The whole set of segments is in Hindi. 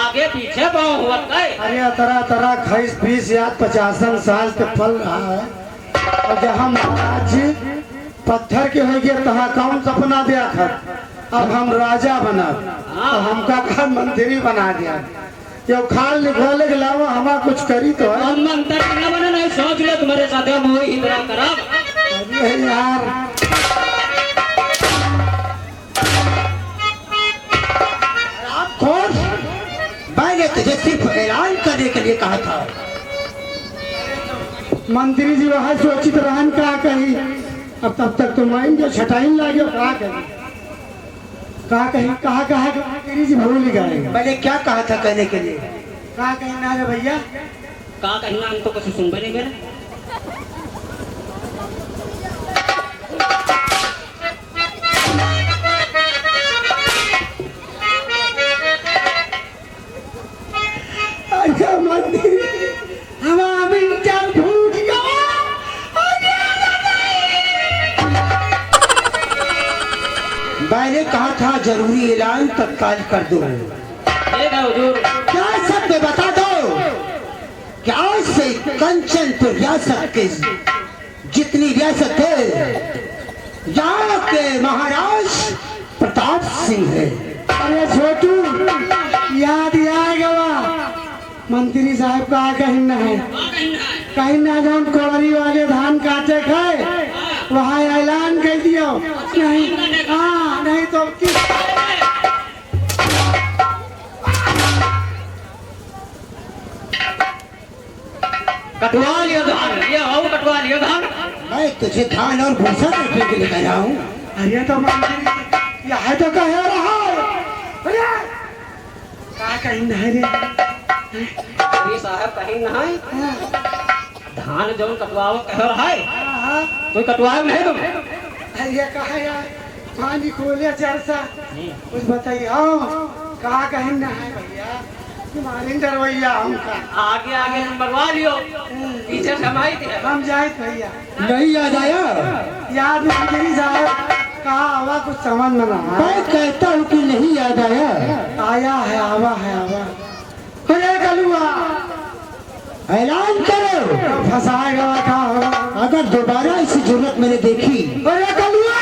आगे पीछे पाँव हुआ गए। अरे तरह तरह खैस 20 या 50 साल के फल रहा है। और जहाँ महाराज जी पत्थर के हो गए तहाँ कौन सपना दिया था। अब हम राजा बना तो हमका घर मंदिर बना दिया। ये खाल निकाले के अलावा हमारा कुछ करी तो है। हम मंदिर न बना नहीं सोच लो तुम्हारे साथ हम वही इतना करब। अरे यार कौन? मैंने तुझे सिर्फ ऐलान करने के लिए कहा था। मंत्री जी वहाँ सोचित रहन क्या कही। अब तब तक तो माइन जो छटाइन लागे कहा कही कहा मंत्री जी भूल गए। मैंने क्या कहा था कहने के लिए? कहा कही ना रे भैया का कहना हम तो कुछ सुन नहीं मेरे। मैंने कहा था जरूरी ऐलान तत्काल कर दो। क्या सब में बता दो। क्या से कंचन तो रियासत के जितनी रियासत है यहाँ के महाराज प्रताप सिंह है। अरे छोटू याद आएगा मंत्री साहब का कहना है कहना जब कोड़री वाले धान काटे खाए वहाँ ऐलान कर दियो। नहीं हाँ नहीं तो कटवा लियो धान ये आओ कटवा लियो धान। मैं तुझे धान और भूसा रखने के लिए कह रहा हूँ। अरे तो मंत्री यह तो कह रहा अरे क्या कहना है रे। मंत्री साहब कहीं ना है धान जो कटवाओ कह रहा है कोई कटवाओ नहीं तुम। अरे कहा यार पानी खोले चरसा कुछ बताइए कहा कहना है भैया तुम्हारी डरवैया हमका। आगे आगे मरवा लियो पीछे समाई थे हम जाए भैया। नहीं याद आया? याद मंत्री साहब कहा आवा कुछ समझ में ना मैं कहता हूँ कि नहीं याद आया। आया है आवा है आवा अरे कलुआ ऐलान करो। फंसाएगा का अगर दोबारा ऐसी जरूरत मैंने देखी अरे कलुआ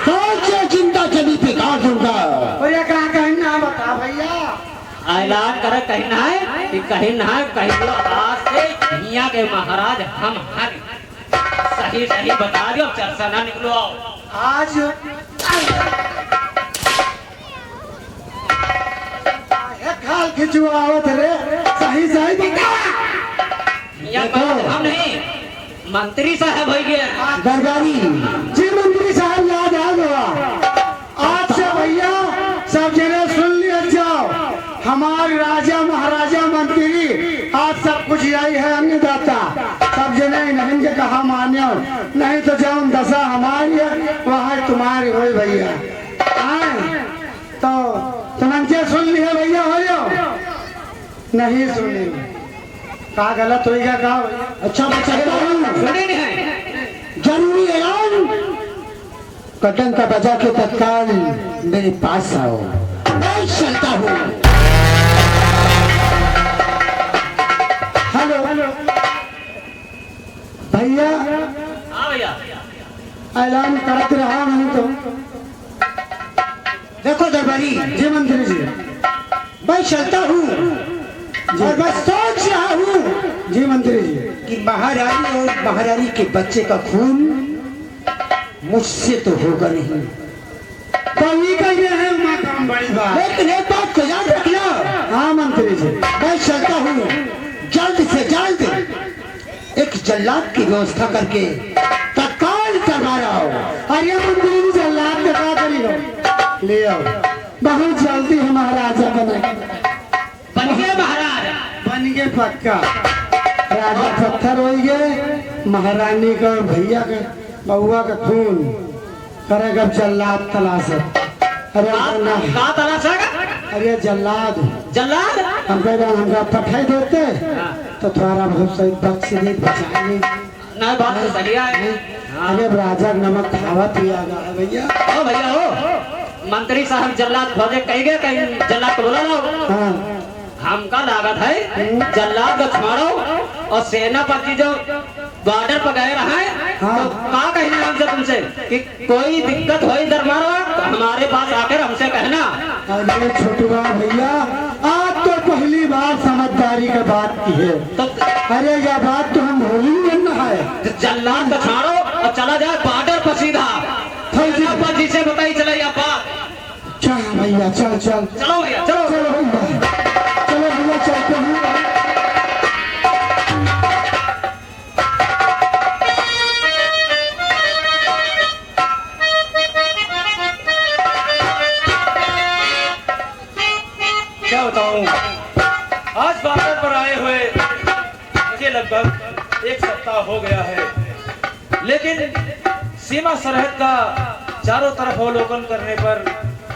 सोच चिंता चली पे काट दूंगा। अरे कहा कहना बता भैया। ऐलान कर कहना है कि कहना है कहियो आज से दुनिया के महाराज हम हर सही सही बता दियो चर्चा ना निकलो। आज खाल खिंचवावत रे सही सही बता। यहाँ पर हम नहीं मंत्री साहब हो गए दरबारी जी मंत्री साहब याद आ गया। आज से भैया सब जने सुन लिया जाओ हमारे राजा महाराजा मंत्री आज सब कुछ यही है अन्नदाता सब जने नहीं के कहा मान्यो नहीं तो जाओ दशा हमारी है वहाँ तुम्हारी हो भैया। तो तुमने सुन लिया भैया हो नहीं सुने कहा गलत हो गया कहा। अच्छा मैं चाहता हूँ सुने नहीं है जरूरी ऐलान कटन का बजा के तत्काल मेरे पास आओ। मैं चलता हूँ। हेलो भैया हाँ भैया ऐलान करते रहा नहीं तो। देखो दरबारी जी मंत्री जी मैं चलता हूँ और मैं सोच रहा हूँ जी मंत्री जी कि महारानी और महारानी के बच्चे का खून मुझसे तो होगा नहीं। कभी का ये है माँ काम बड़ी बात। लेकिन एक बात को याद रखना। हाँ मंत्री जी मैं चलता हूँ जल्द से जल्द एक जल्लाद की व्यवस्था करके तत्काल करवा रहा हूँ। अरे मंत्री जी जल्लाद के क्या करी लो ले आओ बहुत जल्दी है महाराजा बन गए महाराज बन गए पक्का। राजा पत्थर हो गए महारानी का और भैया का बउआ का खून करेगा जल्लाद तलाश। अरे का तलाश है अरे जल्लाद जल्लाद हम कह रहे हमका पठाई देते तो थोड़ा बहुत सही बख्श दे बचाएंगे। ना बात तो सही है। अरे राजा नमक खावा पिया गया भैया। ओ भैया हो मंत्री साहब जल्लाद खोजे कहीं गए कहीं जल्लाद को बुला लो। हाँ हमका लागत है जल्लाद को छोड़ो और सेनापति जो बॉर्डर पर गए रहे हाँ। तो का कहना हमसे तुमसे कि कोई दिक्कत हो दरबार तो हमारे पास आकर हमसे कहना। अरे छोटुआ भैया आज तो पहली बार समझदारी का बात की है। तो अरे यह बात तो हम भूल ही नहीं है। जल्लाद को छोड़ो और चला जाए बॉर्डर पर सीधा सेनापति से बताई चले या बात। चल भैया चल चल चलो भैया चलो। चलो भैया चलो भैया चलते हैं। क्या बताऊं, आज बॉर्डर पर आए हुए मुझे लगभग एक सप्ताह हो गया है, लेकिन सीमा सरहद का चारों तरफ अवलोकन करने पर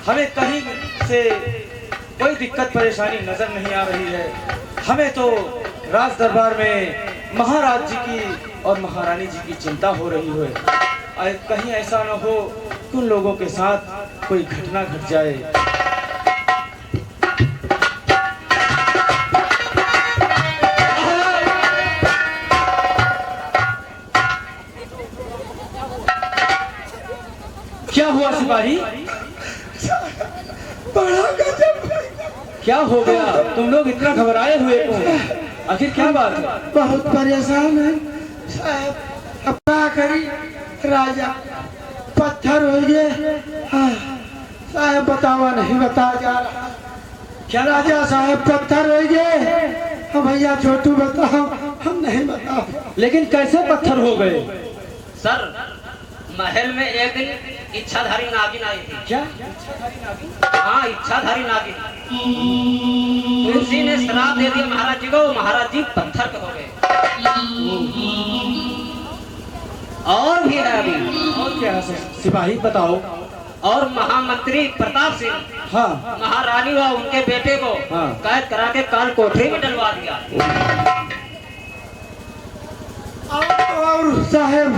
हमें कहीं से कोई दिक्कत परेशानी नजर नहीं आ रही है। हमें तो राज दरबार में महाराज जी की और महारानी जी की चिंता हो रही है। कहीं ऐसा न हो कि उन लोगों के साथ कोई घटना घट जाए। क्या हुआ सिपाही? बड़ा गजब, क्या हो गया? तुम लोग इतना घबराए हुए क्यों? आखिर क्या बात है? बहुत परेशान है साहब। अब क्या करी, राजा पत्थर हो गए। हाँ, साहब बतावा नहीं बता जा रहा। क्या राजा साहब पत्थर हो गए। हाँ भैया छोटू बताओ, हम नहीं बताओ। लेकिन कैसे पत्थर हो गए? सर महल में एक दिन इच्छाधारी नागिन आई थी। क्या? हाँ इच्छाधारी नागिन, तुलसी ने श्राप दे दिया महाराज जी को, महाराज जी पत्थर के हो गए। और भी है अभी। और क्या है सिपाही बताओ। और महामंत्री प्रताप सिंह हाँ महारानी व उनके बेटे को हाँ। कैद करा के काल कोठरी में डलवा दिया। और साहब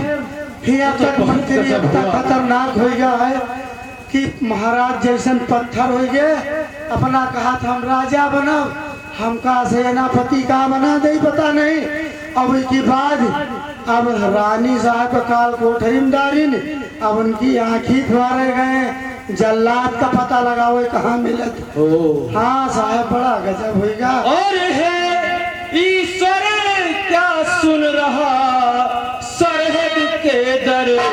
यहाँ तक मंत्री इतना खतरनाक हो गया है कि महाराज जैसन पत्थर हो गए। अपना कहा था हम राजा बना, हमका सेनापति का बना दे पता नहीं। अब इसके बाद अब रानी साहब काल कोठरी में डालिन, अब उनकी आँखी द्वारे गए। जल्लाद का पता लगाओ कहाँ मिलत। हाँ साहब बड़ा गजब होगा। और है ईश्वर क्या सुन रहा सरहद के दरमियां।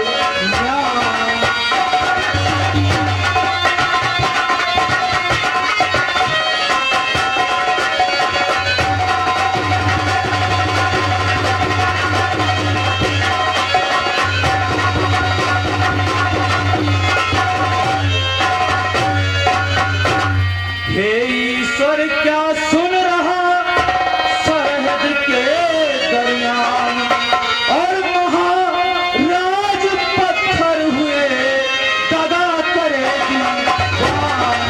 हे ईश्वर क्या सुन रहा सरहद के दरमियान। और महाराज पत्थर हुए दगा करेगी जान।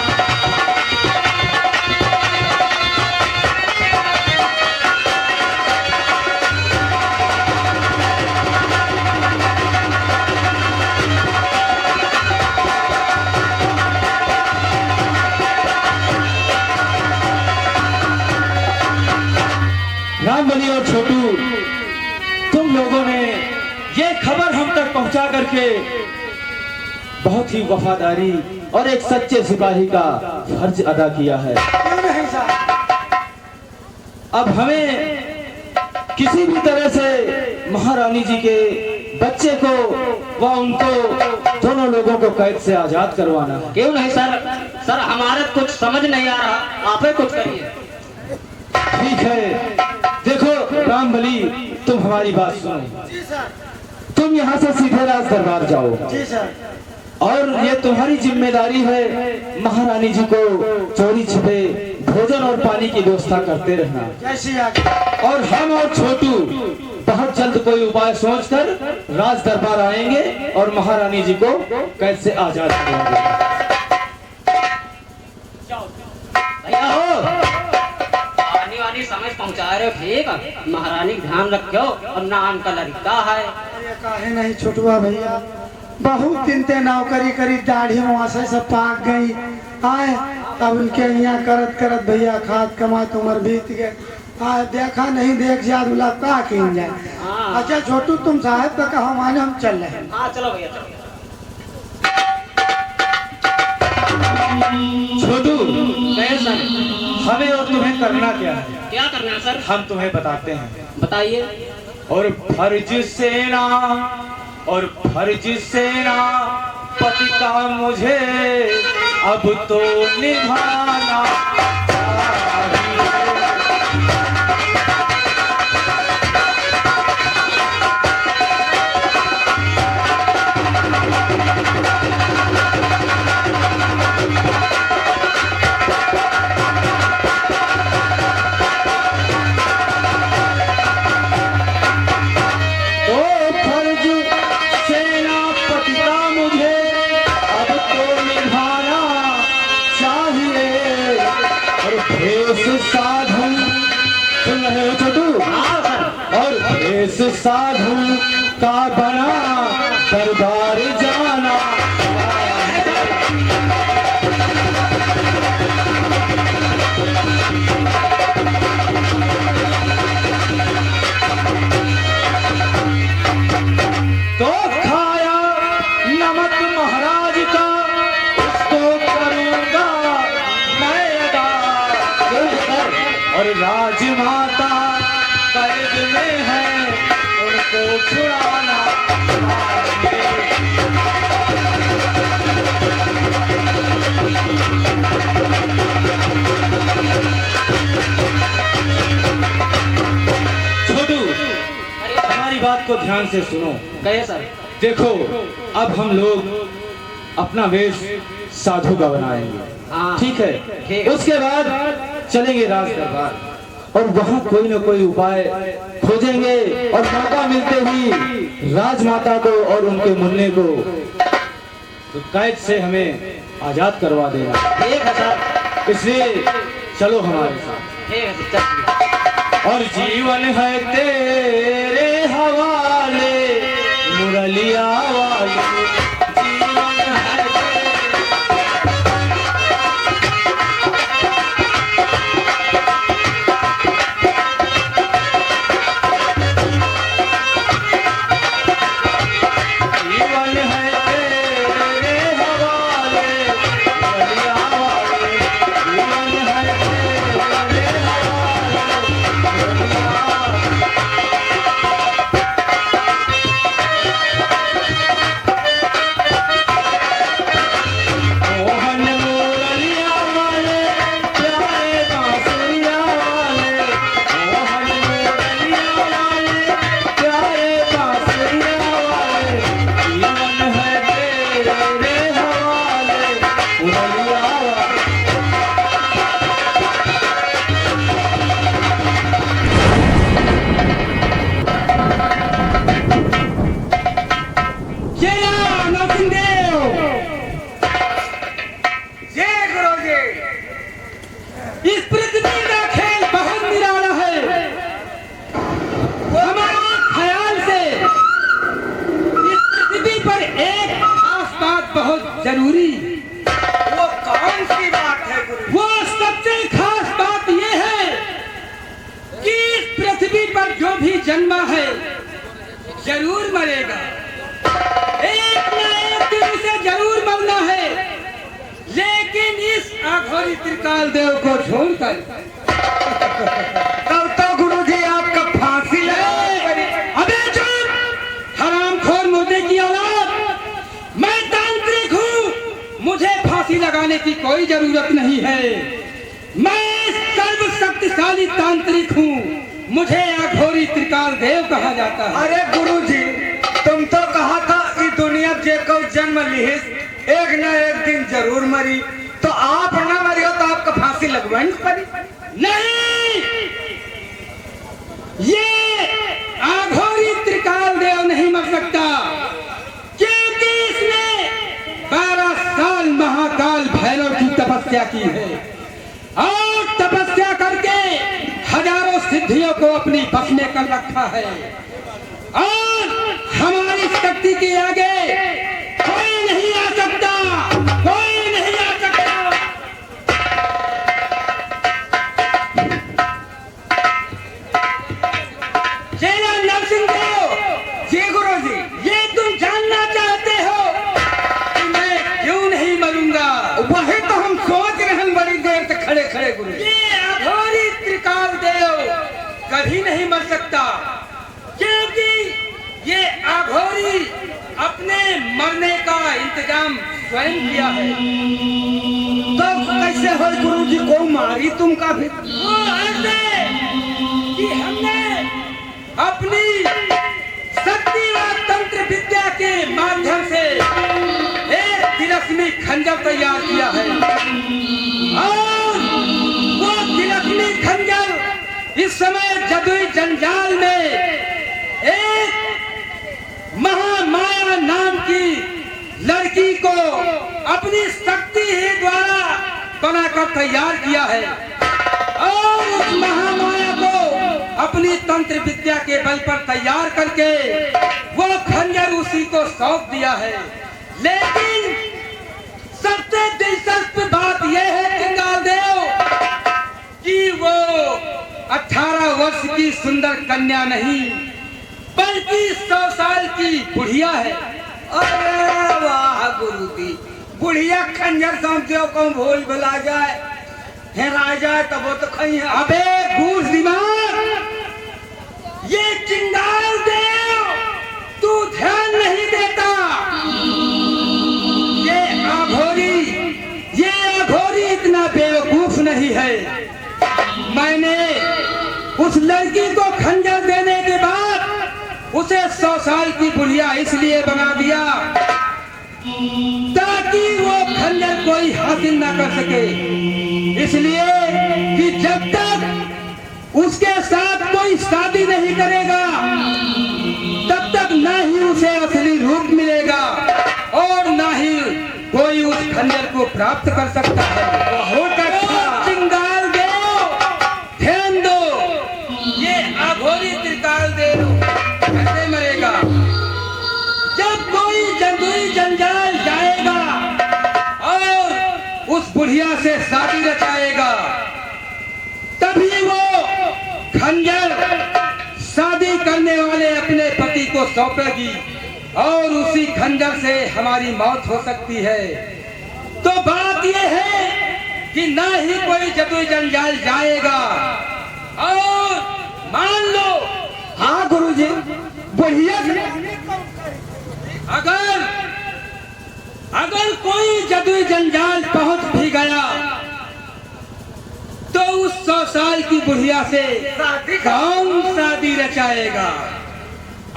रामबली और छोटू, तुम लोगों ने ये खबर हम तक पहुंचा करके बहुत ही वफादारी और एक सच्चे सिपाही का फर्ज अदा किया है। क्यों नहीं साहब? अब हमें किसी भी तरह से महारानी जी के बच्चे को व उनको दोनों लोगों को कैद से आजाद करवाना है। क्यों नहीं सर? सर हमारे कुछ समझ नहीं आ रहा, आप ही कुछ करिए। ठीक है, देखो रामबली तुम हमारी बात सुनो। जी सर। तुम यहाँ से सीधे राज दरबार जाओ जी सर। और ये तुम्हारी जिम्मेदारी है महारानी जी को चोरी छिपे भोजन और पानी की व्यवस्था करते रहना। कैसी आगे? और हम और छोटू बहुत जल्द कोई उपाय सोचकर राज दरबार आएंगे और महारानी जी को कैद से आजाद करेंगे। भैया हो आनी वानी समझ पहुंचा रहे हो, ठीक। महारानी का ध्यान रखो और नाम का लड़का है। ये काहे नहीं छोटुआ भैया, बहुत दिन ते नौकरी करी, दाढ़ी वहां से सब पाक गई। आए अब उनके यहाँ करत करत भैया खाद कमात उम्र बीत गए। देखा नहीं देख जा दूल्हा कहा कहीं जाए। हाँ। अच्छा छोटू तुम साहब का कहा माने हम चल रहे हैं। हाँ चलो भैया चलो। छोटू कहे सर हमें और तुम्हें करना क्या है? क्या करना है सर? हम तुम्हें बताते हैं। बताइए। और फर्ज सेना पति का मुझे अब तो निभाना साधु। सुन रहे हो छोटू? हाँ सर। और इस साधु का बना दरबार जाना। तो खाया नमक महाराज का उसको करूंगा मैं अदा। और राजमाता कैद में है उनको छुड़ाना। छोटू हमारी बात को ध्यान से सुनो। कहे सर। देखो अब हम लोग अपना वेश साधु का बनाएंगे। हाँ। ठीक है। ठीक है। उसके बाद चलेंगे राज दरबार और वहाँ कोई न कोई उपाय खोजेंगे और मौका मिलते ही राजमाता को और उनके मुन्ने को तो कैद से हमें आजाद करवा देना। ठीक है सर। इसलिए चलो हमारे साथ। ठीक है सर चलिए। और जीवन है तेरे हवाले मुरलिया वाले। जीवन है इस पृथ्वी का खेल बहुत निराला है। हमारे ख्याल से इस पृथ्वी पर एक खास बात बहुत जरूरी। वो कौन सी बात है गुरु? वो सबसे खास बात ये है कि इस पृथ्वी पर जो भी जन्मा है जरूर मरेगा। एक न एक दिन उसे जरूर मरना है। लेकिन इस आखोरी त्रिकाल देव को छोड़कर तब तो गुरुजी आपका फांसी लगा। अबे चुप! हरामखोर मुर्दे की औलाद! मैं तांत्रिक हूँ। मुझे फांसी लगाने की कोई जरूरत नहीं है। मैं सर्वशक्तिशाली तांत्रिक हूँ। मुझे अघोरी त्रिकाल देव कहा जाता है। अरे गुरुजी तुम तो कहा था इस दुनिया जे को जन्म लिहिस एक न एक दिन जरूर मरी, तो आप न मरी हो तो आपका फांसी लगवानी पड़ी। नहीं, ये अघोरी त्रिकाल देव नहीं मर सकता, क्योंकि इसने 12 साल महाकाल भैरव की तपस्या की है और तपस्या करके हजारों सिद्धियों को अपनी बस में कर रखा है। और हमारी शक्ति के आगे कोई नहीं आ सकता, कोई नहीं आ सकता। कभी नहीं मर सकता, क्योंकि ये अघोरी अपने मरने का इंतजाम स्वयं किया है। तो कैसे हो गुरुजी को मारी तुम का फिर? वो ऐसे कि हमने अपनी शक्ति व तंत्र विद्या के माध्यम से एक तिलस्मी खंजर तैयार किया है, और वो तिलस्मी खंजर इस समय जदुई जंजाल में एक महामाया नाम की लड़की को अपनी शक्ति ही द्वारा बनाकर तैयार किया है, और उस महामाया को अपनी तंत्र विद्या के बल पर तैयार करके वो खंजर उसी को सौंप दिया है। लेकिन सबसे दिलचस्प बात यह है चिंगाल देव कि वो 18 वर्ष की सुंदर कन्या नहीं, बल्कि 100 साल की बुढ़िया है। अरे वाह गुरुजी, बुढ़िया खंजर समझते हो कौन भूल भुला जाए, हेरा जाए तब वो तो कहीं है। अबे गूढ़ दिमाग, ये चिंगाल देव तू ध्यान नहीं देता। ये अघोरी इतना बेवकूफ नहीं है। मैंने उस लड़की को खंजर देने के बाद उसे 100 साल की बुढ़िया इसलिए बना दिया ताकि वो खंजर कोई हासिल ना कर सके, इसलिए कि जब तक उसके साथ कोई शादी नहीं करेगा तब तक ना ही उसे असली रूप मिलेगा और ना ही कोई उस खंजर को प्राप्त कर सकता है। बहुत अच्छा चिंगाल देव, ध्यान दो, ये अघोरी त्रिकाल देव कैसे मरेगा? जब कोई जदुई जंजाल जाएगा और उस बुढ़िया से शादी रचाएगा, तभी वो खंजर शादी करने वाले अपने पति को सौंपेगी और उसी खंजर से हमारी मौत हो सकती है। तो बात यह है कि ना ही कोई जदुई जंजाल जाएगा, और मान लो हाँ गुरुजी, बुढ़िया अगर कोई जदुई जंजाल पहुंच भी गया तो उस 100 साल की बुढ़िया से कौन शादी रचाएगा?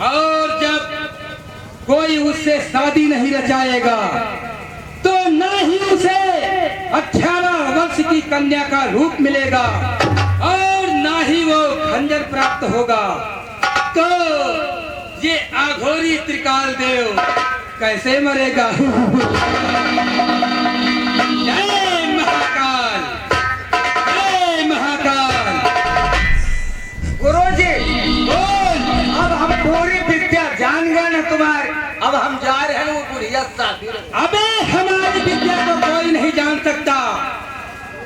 और जब कोई उससे शादी नहीं रचाएगा तो ना ही उसे 18 वर्ष की कन्या का रूप मिलेगा और ना ही वो खंजर प्राप्त होगा। तो ये अघोरी त्रिकाल देव कैसे मरेगा? जय महाकाल, जय महाकाल। गुरुजी बोल। अब हम पूरी विद्या जान गए ना तुम्हारे, अब हम जा रहे हैं वो बुढ़िया शादी। अबे हमारी विद्या को कोई नहीं जान सकता,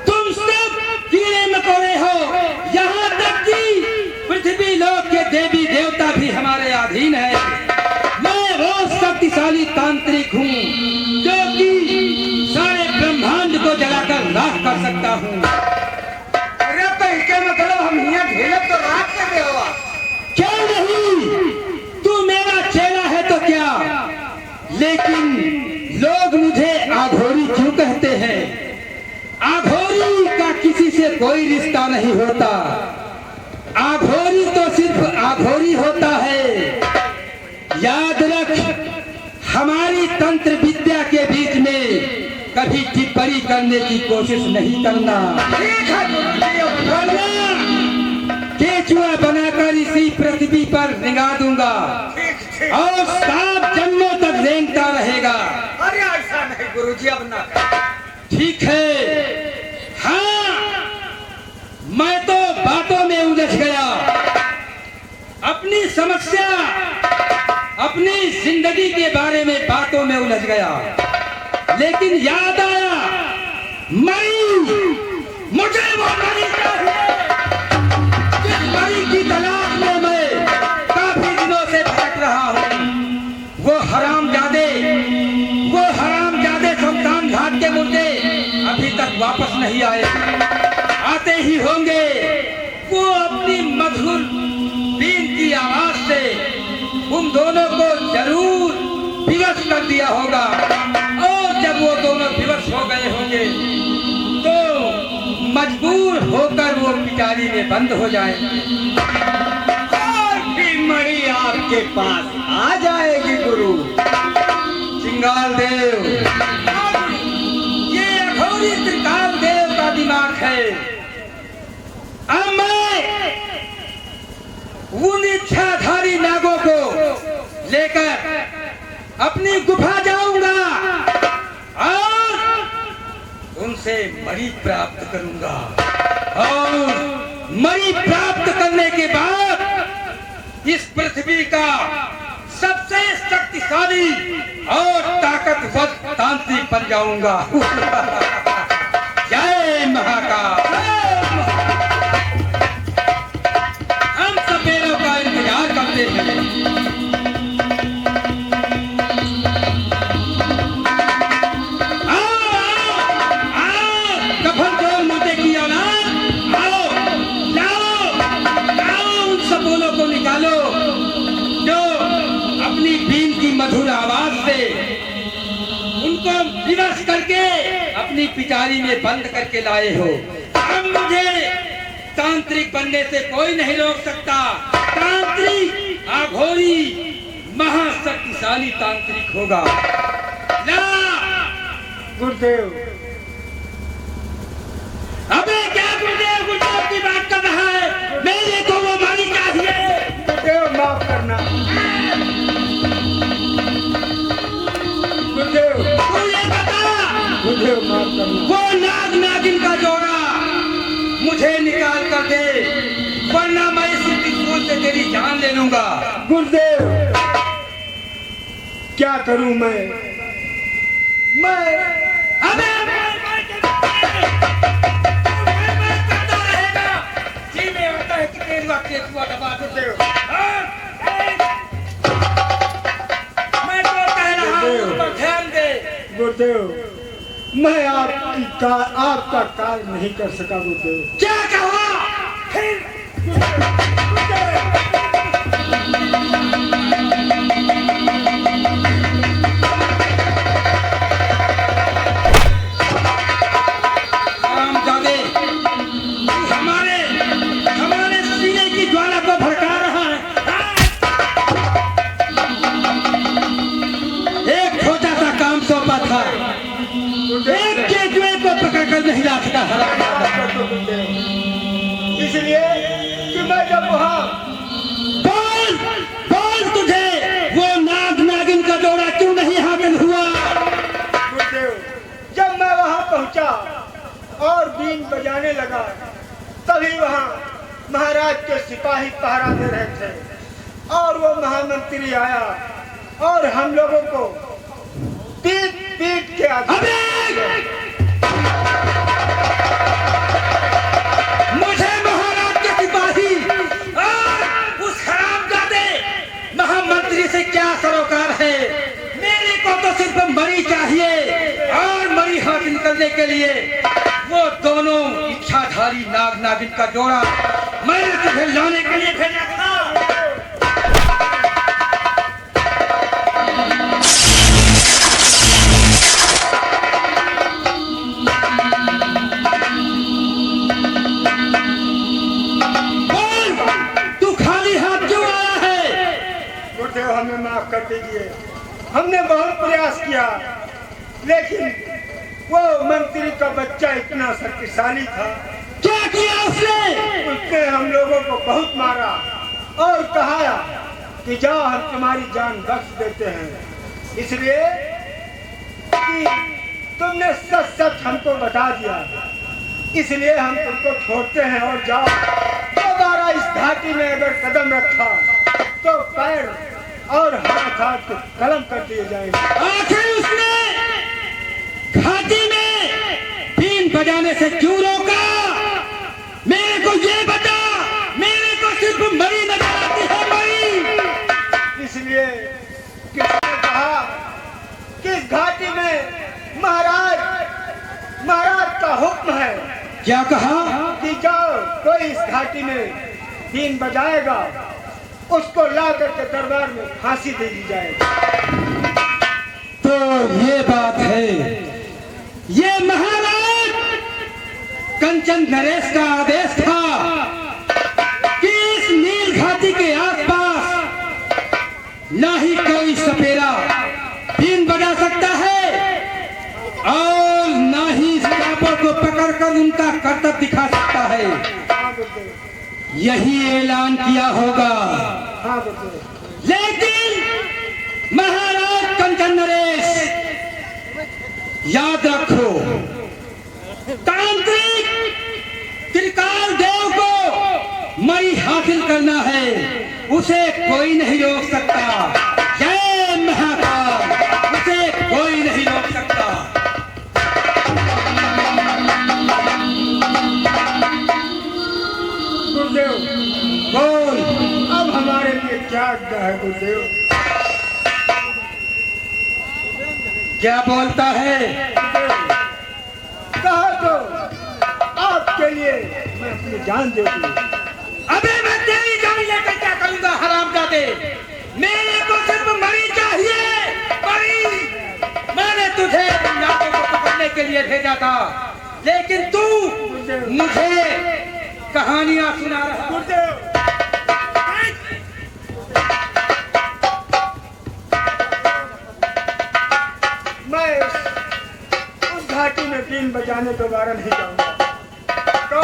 तुम सब कीड़े मकोड़े हो। यहाँ तक कि पृथ्वी लोक के देवी देवता भी हमारे अधीन है। मैं वो शक्तिशाली तांत्रिक हूँ जो कि सारे ब्रह्मांड को जलाकर राख कर सकता हूँ। अरे तो इसके मतलब हम यहाँ झेलत तो रात के दे हुआ। क्या नहीं, तू मेरा चेला है तो क्या, लेकिन लोग मुझे अघोरी क्यों कहते हैं? अघोरी का किसी से कोई रिश्ता नहीं होता, अघोरी तो सिर्फ अघोरी होता है। याद रख, हमारी तंत्र विद्या के बीच में कभी टिप्पणी करने की कोशिश नहीं करना, वरना केचुआ बनाकर इसी पृथ्वी पर निगा दूंगा और 7 जन्मों तक रेंगता रहेगा। अरे ऐसा नहीं गुरुजी, अब ना। ठीक है, हाँ, मैं तो बातों में उलझ गया, अपनी समस्या, अपनी जिंदगी के बारे में बातों में उलझ गया, लेकिन याद आया मुझे वो मरी चाहिए जिस मरी की तलाश में मैं काफी दिनों से भटक रहा हूँ। वो हरामजादे शमशान घाट के मुर्दे अभी तक वापस नहीं आए, आते ही होंगे। वो अपनी मधुर बीन की आवाज से उन दोनों को जरूर विवश कर दिया होगा। और जब वो दोनों विवश हो गए होंगे तो मजबूर होकर वो पिटारी में बंद हो जाएंगे और फिर मणि आपके पास आ जाएगी गुरु। चिंगाल देव, ये अघोरी त्रिकाल देव का दिमाग है। अब मैं उन इच्छाधारी नागों को लेकर अपनी गुफा जाऊंगा और उनसे मणि प्राप्त करूंगा। और मणि प्राप्त करने के बाद इस पृथ्वी का सबसे शक्तिशाली और ताकतवर तांत्रिक बन जाऊंगा। जय महाकाल। हम सपेरों का इंतजार करते हैं। कफन चोर मुद्दे की औलाद, आओ लाओ लाओ उन सपोलों को निकालो जो अपनी बीन की मधुर आवाज से उनको विवश करके अपनी पिटारी में बंद करके लाए हो। अब मुझे तांत्रिक बनने से कोई नहीं रोक सकता। तांत्रिक अघोरी महाशक्तिशाली तांत्रिक होगा। ला गुरुदेव, अबे क्या गुरुदेव गुरुदेव की बात कर रहा है? मेरे को वो मणि चाहिए। गुरुदेव माफ करना। गुरुदेव, तू ये बता, गुरुदेव माफ करना। वो नाग नागिन का जोड़ा मुझे निकाल कर दे, वरना मैं इस त्रिशूल से तेरी जान ले लूंगा। गुरुदेव, क्या करूं मैं? अबे करता रहेगा। जी में होता है कि तेरुआ केतुआ दबा गुरुदेव। मैं तो कह रहा हूं उस पर ध्यान दे। गुरुदेव, मैं आपका कार्य नहीं कर सका गुरुदेव। क्या कहा? फिर रामजादे, तू हमारे सीने की ज्वाला को भड़का रहा है। एक छोटा सा काम सौंपा था, एक केजुए को पकड़कर नहीं ला सका। इसलिए कि मैं जब वहाँ बोल तुझे वो नाग नागिन का जोड़ा क्यों नहीं हासिल हुआ? गुरुदेव, जब मैं वहाँ पहुँचा और बीन बजाने लगा, तभी वहाँ महाराज के सिपाही पहरा दे रहे थे और वो महामंत्री आया और हम लोगों को पीट पीट के मुझे महाराज के सिपाही और उस हरामजादे महामंत्री से क्या सरोकार है? मेरे को तो सिर्फ मणि चाहिए और मणि हासिल करने के लिए वो दोनों इच्छाधारी नाग नागिन का जोड़ा मैंने तुझे लाने के लिए भेजा था। तू खाली हाथ क्यों आया है? गुरुदेव, हमें माफ कर दीजिए। हमने बहुत प्रयास किया, लेकिन वो मंत्री का बच्चा इतना शक्तिशाली था। क्या किया उसने? उसने हम लोगों को बहुत मारा और कहा कि जाओ, हम तुम्हारी जान बख्श देते हैं, इसलिए कि तुमने सच सच हमको बता दिया, इसलिए हम तुमको छोड़ते हैं और जाओ। दोबारा इस घाटी में अगर कदम रखा तो पैर और हाथ कलम कर दिए जाएंगे। आखिर उसने घाटी में बीन बजाने से क्यों रोका? मेरे को ये बता। मेरे को सिर्फ मणि नजर आती है, मणि। इसलिए किसने कहा कि इस घाटी में महाराज का हुक्म है। क्या कहा? कि जाओ, कोई इस घाटी में बीन बजाएगा उसको ला करके दरबार में फांसी दे दी जाएगी। तो ये बात है, ये महाराज कंचन नरेश का आदेश था कि इस नील घाटी के आसपास ना ही कोई सपेरा बीन बजा सकता है और ना ही सांपों को पकड़कर उनका करतब दिखा सकता है। यही ऐलान किया होगा। लेकिन महाराज कंचन नरेश, याद रखो, तांत्रिक त्रिकाल देव को मणि हासिल करना है, उसे कोई नहीं रोक सकता। जय महाकाल, उसे कोई नहीं रोक सकता। गुरुदेव बोल, अब हमारे लिए क्या आज्ञा है गुरुदेव? क्या बोलता है? कहा तो आपके लिए मैं अपनी जान दे दूं। अबे मैं तेरी जान लेकर क्या करूंगा हरामजादे? मेरे को सिर्फ मणि चाहिए, मणि। मैंने तुझे नाटों को पकड़ने के लिए भेजा था, लेकिन तू मुझे कहानियां सुना रहा। गुरुदेव मैं उस घाटी में बीन बजाने दोबारा नहीं जाऊंगा।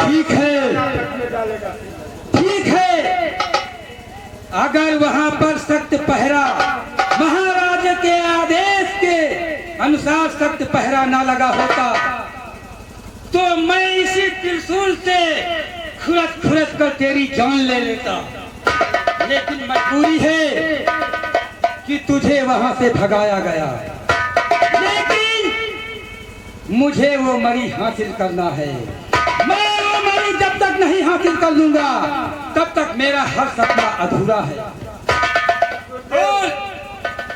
ठीक है, में डालेगा। ठीक है। अगर वहां पर सख्त पहरा, महाराज के आदेश के अनुसार सख्त पहरा ना लगा होता तो मैं इसी त्रिशूल से खुरस खुरस कर तेरी जान ले लेता। लेकिन मजबूरी है कि तुझे वहां से भगाया गया। लेकिन मुझे वो मणि हासिल करना है। मैं वो मणि जब तक नहीं हासिल कर लूंगा तब तक मेरा हर सपना अधूरा है।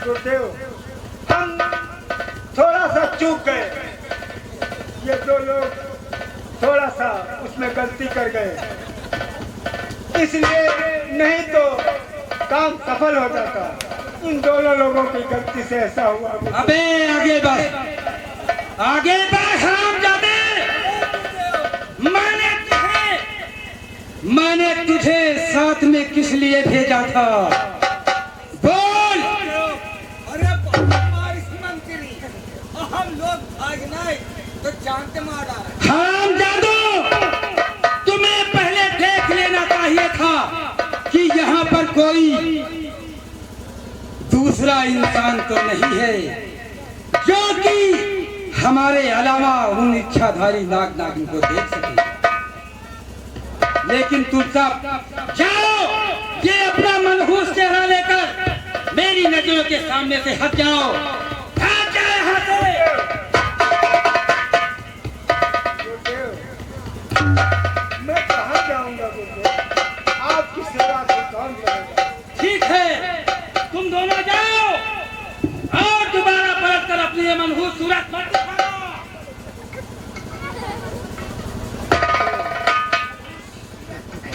गुरुदेव हम थोड़ा सा चूक गए, ये दो लोग थोड़ा सा उसमें गलती कर गए, इसलिए नहीं तो काम सफल हो जाता। इन दोनों लोगों की गलती से ऐसा हुआ। अबे आगे बढ़, आगे बढ़ हरामजादे। मैंने तुझे साथ में किस लिए भेजा था? बोल। अरे मंत्री, हम लोग भागना है तो जानते मार डाला। हरामजादो, तुम्हें पहले देख लेना चाहिए था कि यहाँ पर कोई दूसरा इंसान तो नहीं है जो कि हमारे अलावा उन इच्छाधारी नाग नागिन को देख सके। लेकिन तुम सब जाओ, ये अपना मनहूस चेहरा लेकर मेरी नजरों के सामने से हट जाओ। भाग जाओ यहाँ से। मैं कहाँ जाऊंगा गुरुदेव? आपकी सेवा से कौन करेगा? ठीक है, तुम दोनों जाओ और दोबारा परत कर अपनी ये मनहूस सूरत मत दिखाना।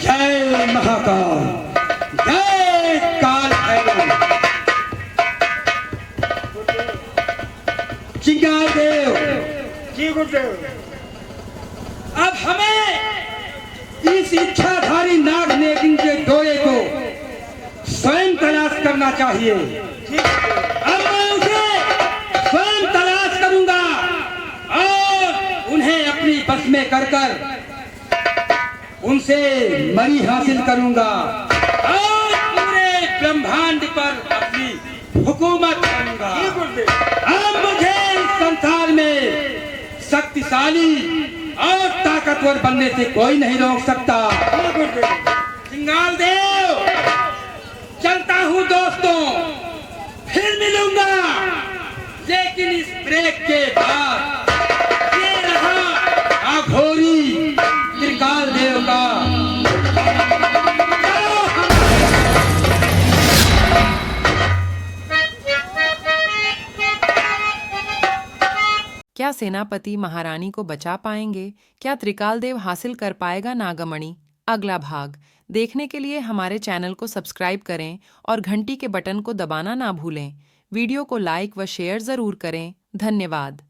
जय महाकाल, जय काल भैरव, चिंगार देव। जी गुरुदेव। अब हमें इस इच्छाधारी नाग नागिन के डोरे को स्वयं तलाश करना चाहिए। अब मैं उसे स्वयं तलाश करूंगा और उन्हें अपनी बस में कर कर उनसे मणि हासिल करूंगा और पूरे ब्रह्मांड पर अपनी हुकूमत करूंगा। अब मुझे इस संसार में शक्तिशाली और ताकतवर बनने से कोई नहीं रोक सकता। सिंगाल देव, चलता हूँ दोस्तों, फिर मिलूंगा। लेकिन इस ब्रेक के बाद ये रहा अघोरी त्रिकाल देव का। क्या सेनापति महारानी को बचा पाएंगे? क्या त्रिकाल देव हासिल कर पाएगा नागमणि? अगला भाग देखने के लिए हमारे चैनल को सब्सक्राइब करें और घंटी के बटन को दबाना ना भूलें। वीडियो को लाइक व शेयर ज़रूर करें। धन्यवाद।